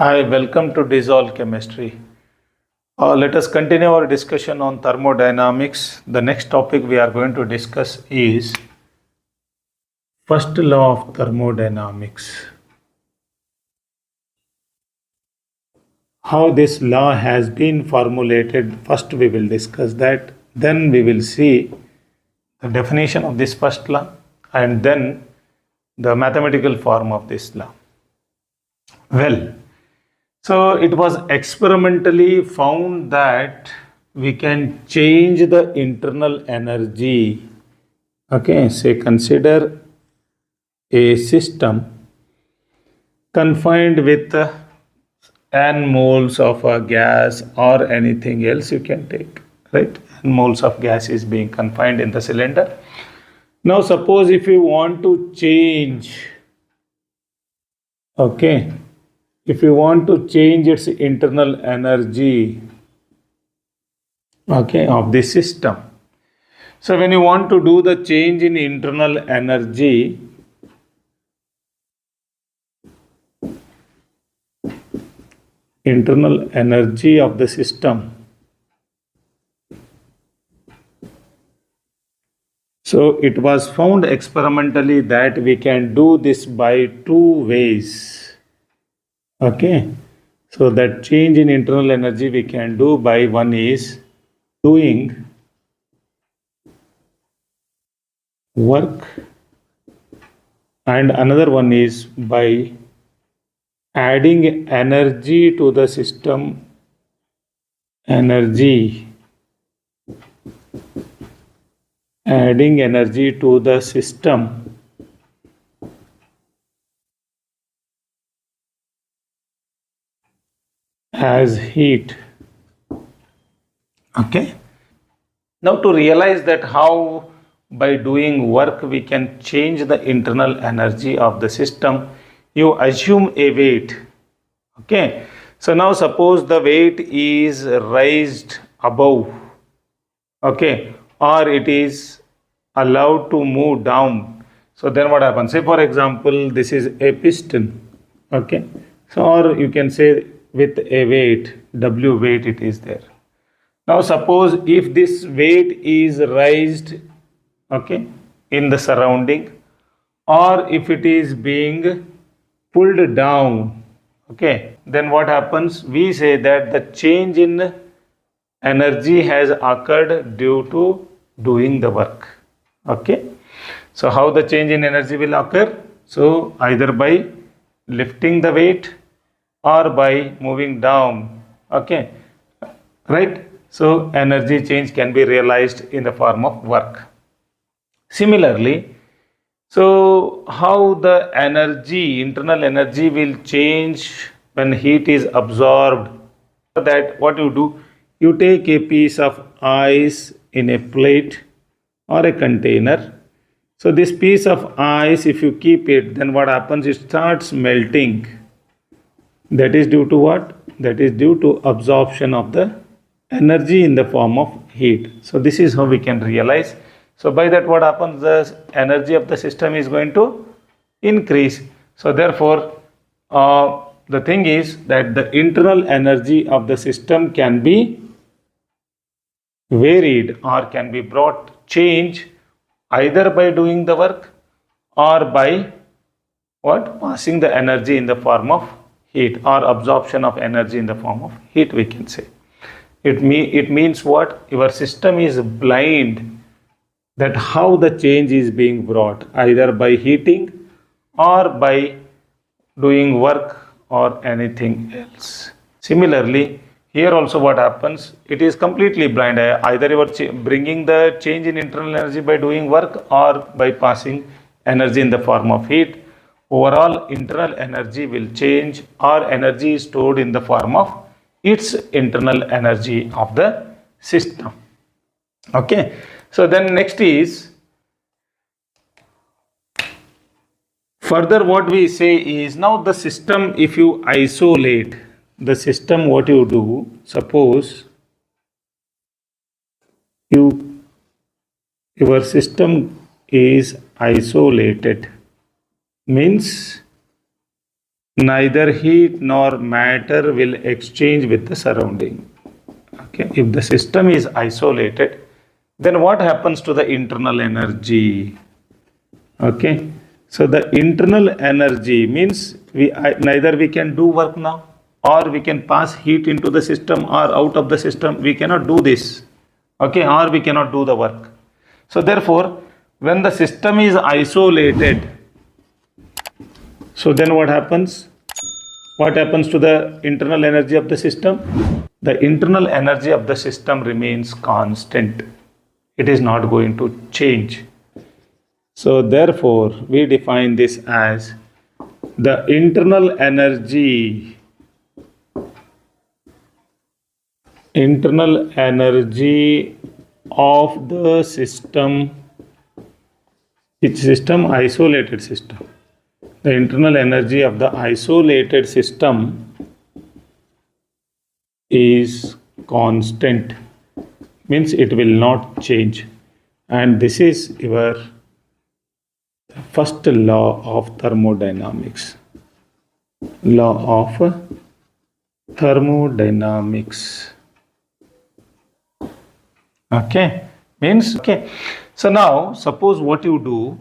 Hi, welcome to Dissolve Chemistry. Let us continue our discussion on thermodynamics. The next topic we are going to discuss is first law of thermodynamics. How this law has been formulated, first we will discuss that. Then we will see the definition of this first law and then the mathematical form of this law. Well, so it was experimentally found that we can change the internal energy. Okay, say consider a system confined with n moles of a gas or anything else you can take, right? N moles of gas is being confined in the cylinder. Now suppose if you want to change, okay, if you want to change its internal energy, okay, of the system. So when you want to do the change in internal energy, of the system, so it was found experimentally that we can do this by two ways. Okay, so that change in internal energy we can do by one is doing work and another one is by adding energy to the system, adding energy to the system as heat. Okay, now to realize that how by doing work we can change the internal energy of the system, you assume a weight. Okay, so now suppose the weight is raised above, okay, or it is allowed to move down. So then what happens? Say for example this is a piston, okay, so or you can say with a weight, W weight it is there. Now suppose if this weight is raised, okay, in the surrounding, or if it is being pulled down, okay, then what happens? We say that the change in energy has occurred due to doing the work. Okay, so how the change in energy will occur? So either by lifting the weight or by moving down. Okay, right? So energy change can be realized in the form of work. Similarly, so how the energy, internal energy will change when heat is absorbed? For that, what you do, you take a piece of ice in a plate or a container. So this piece of ice, if you keep it, then what happens? It starts melting. That is due to what? That is due to absorption of the energy in the form of heat. So this is how we can realize. So by that what happens? The energy of the system is going to increase. So therefore, the thing is that the internal energy of the system can be varied or can be brought change either by doing the work or by what? Passing the energy in the form of heat or absorption of energy in the form of heat, we can say. It means what? Your system is blind that how the change is being brought either by heating or by doing work or anything else. Similarly, here also what happens? It is completely blind. Either you are bringing the change in internal energy by doing work or by passing energy in the form of heat. Overall internal energy will change or energy is stored in the form of its internal energy of the system. Okay, so then next is further what we say is now the system, if you isolate the system, what you do, suppose your system is isolated, means neither heat nor matter will exchange with the surrounding. Okay, if the system is isolated, then what happens to the internal energy? Okay, so the internal energy means neither we can do work now, or we can pass heat into the system or out of the system. We cannot do this. Okay, or we cannot do the work. So therefore, when the system is isolated, so then what happens? What happens to the internal energy of the system? The internal energy of the system remains constant. It is not going to change. So therefore, we define this as the internal energy of the system, isolated system. The internal energy of the isolated system is constant, means it will not change. And this is your first law of thermodynamics. Law of thermodynamics. Okay, means, okay. So now suppose what you do,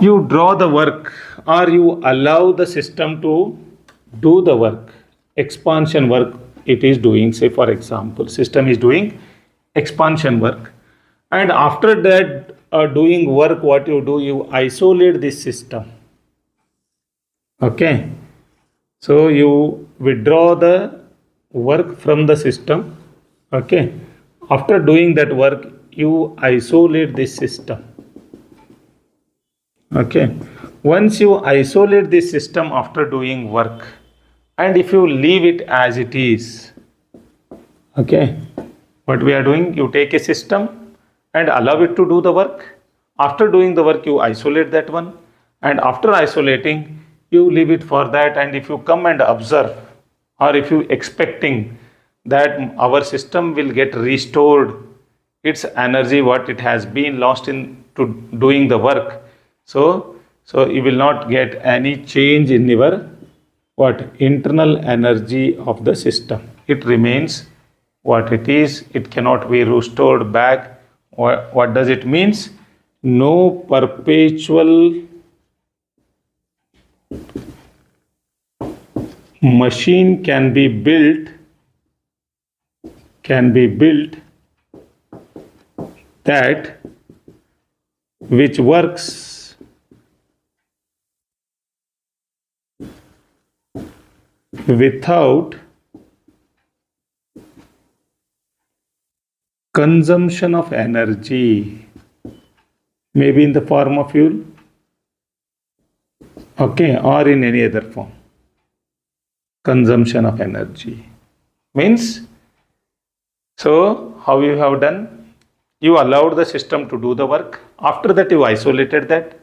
you draw the work, or you allow the system to do the work, expansion work it is doing. Say for example, system is doing expansion work, and after that doing work, what you do, you isolate this system. Okay, so you withdraw the work from the system. Okay, after doing that work, you isolate this system. Okay, once you isolate this system after doing work, and if you leave it as it is, okay, what we are doing, you take a system and allow it to do the work. After doing the work, you isolate that one, and after isolating, you leave it for that. And if you come and observe, or if you expecting that our system will get restored its energy what it has been lost in to doing the work, so you will not get any change in your what internal energy of the system. It remains what it is. It cannot be restored back. What does it means? No perpetual machine can be built that which works without consumption of energy, maybe in the form of fuel, okay, or in any other form. Consumption of energy means, so how you have done? You allowed the system to do the work. After that, you isolated that,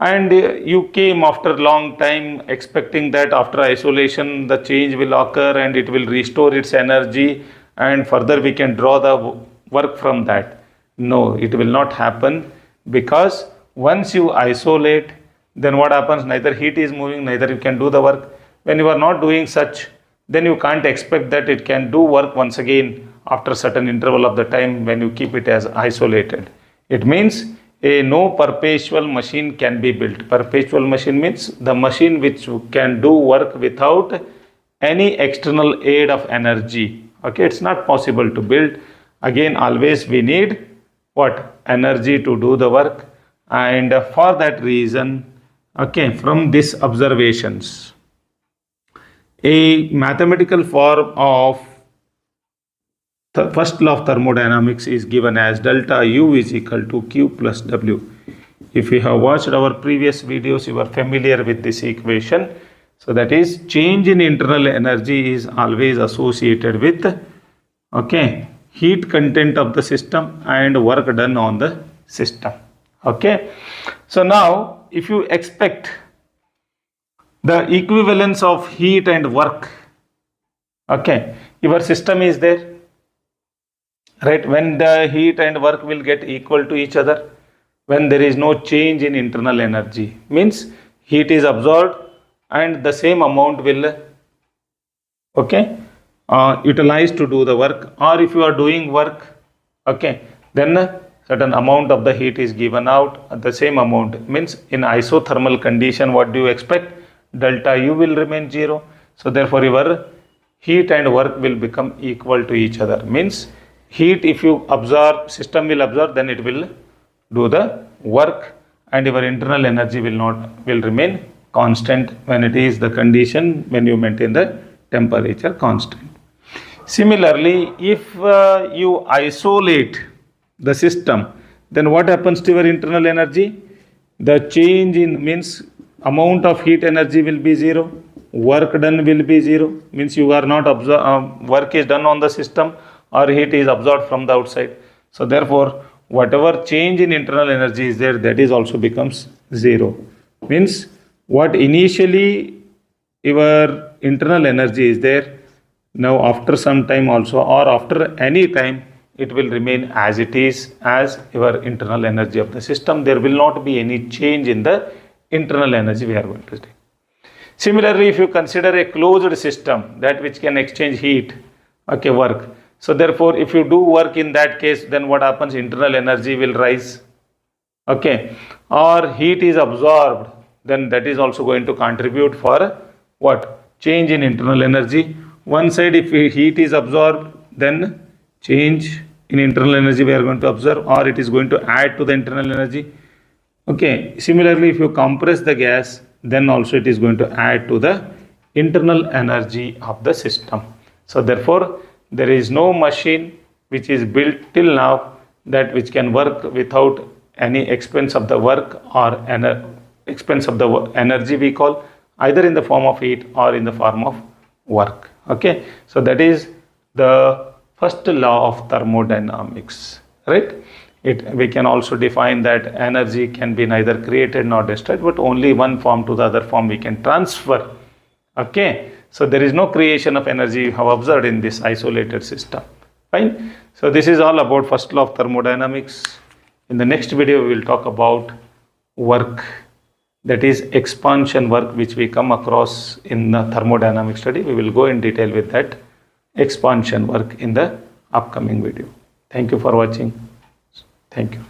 and you came after long time expecting that after isolation the change will occur and it will restore its energy, and further we can draw the work from that. No, it will not happen, because once you isolate, then what happens? Neither heat is moving, neither you can do the work. When you are not doing such, then you can't expect that it can do work once again after certain interval of the time when you keep it as isolated. It means no perpetual machine can be built. Perpetual machine means the machine which can do work without any external aid of energy. Okay, it's not possible to build. Again, always we need what? Energy to do the work. And for that reason, okay, from these observations, a mathematical form of the first law of thermodynamics is given as delta U is equal to Q plus W. If you have watched our previous videos, you are familiar with this equation. So that is, change in internal energy is always associated with, okay, heat content of the system and work done on the system. Okay, so now if you expect the equivalence of heat and work, okay, your system is there, right? When the heat and work will get equal to each other, when there is no change in internal energy. Means heat is absorbed and the same amount will utilized to do the work, or if you are doing work, then a certain amount of the heat is given out at the same amount. Means in isothermal condition, what do you expect? Delta U will remain 0. So therefore your heat and work will become equal to each other. Means heat, if you absorb, system will absorb, then it will do the work, and your internal energy will remain constant when it is the condition when you maintain the temperature constant. Similarly, if you isolate the system, then what happens to your internal energy? The change in means amount of heat energy will be 0, work done will be 0, means you are not work is done on the system or heat is absorbed from the outside. So therefore, whatever change in internal energy is there, that is also becomes 0. Means what initially your internal energy is there, now after some time also, or after any time, it will remain as it is as your internal energy of the system. There will not be any change in the internal energy we are going to take. Similarly, if you consider a closed system, that which can exchange heat, work. So therefore, if you do work in that case, then what happens? Internal energy will rise. Or heat is absorbed, then that is also going to contribute for what? Change in internal energy. One side, if heat is absorbed, then change in internal energy we are going to observe, or it is going to add to the internal energy. Similarly, if you compress the gas, then also it is going to add to the internal energy of the system. So therefore, there is no machine which is built till now that which can work without any expense of the work or expense of the energy we call, either in the form of heat or in the form of work. So that is the first law of thermodynamics, right? We can also define that energy can be neither created nor destroyed, but only one form to the other form we can transfer. So there is no creation of energy you have observed in this isolated system. Fine. So this is all about first law of thermodynamics. In the next video, we will talk about work, that is expansion work, which we come across in the thermodynamic study. We will go in detail with that expansion work in the upcoming video. Thank you for watching. Thank you.